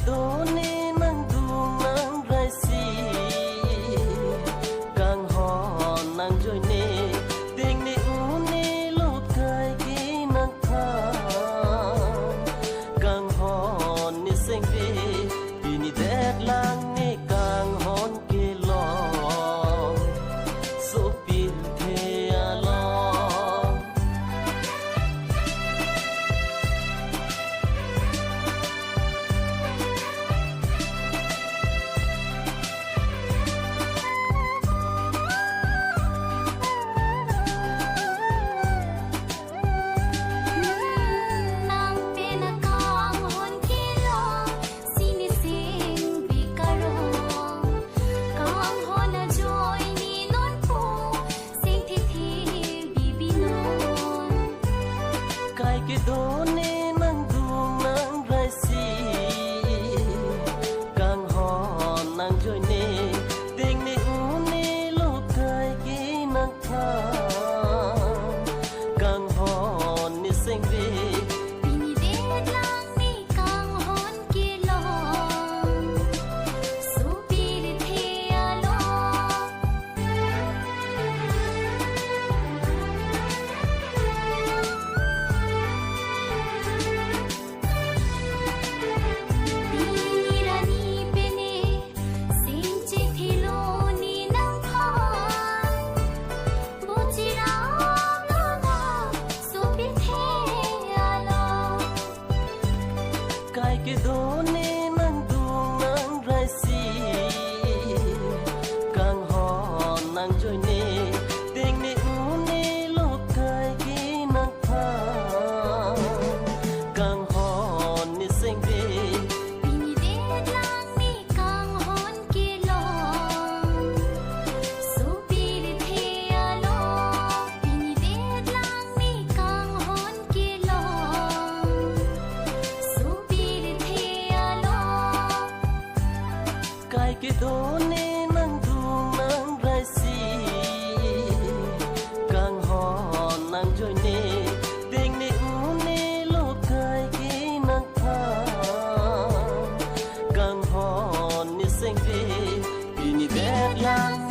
đô ni nang du nang rai si càng hò nang joy ni tình ni u ni lút kai ki nang tha càng hò ni sing vi ni det lang ni càng hon ki lo so pil the alo cái đô ni nang du nang rai si càng hò nang joy ni tình ni u ni lút kai ki nang tha càng hò ni sing vi ni det lang ni càng hon ki lo su pil the alo cái đô ni nang du nang rai si càng hò nang joy ni tình ni u ni lút kai ki nang tha càng hò ni sing vi ni det lang ni càng hon ki lo su pil the alo ni det lang ni càng hon ki lo cái đô ni nang du nang rai si càng hò nang joy ni tình ni u ni lút kai ki nang tha càng hò ni sing vi ni det lang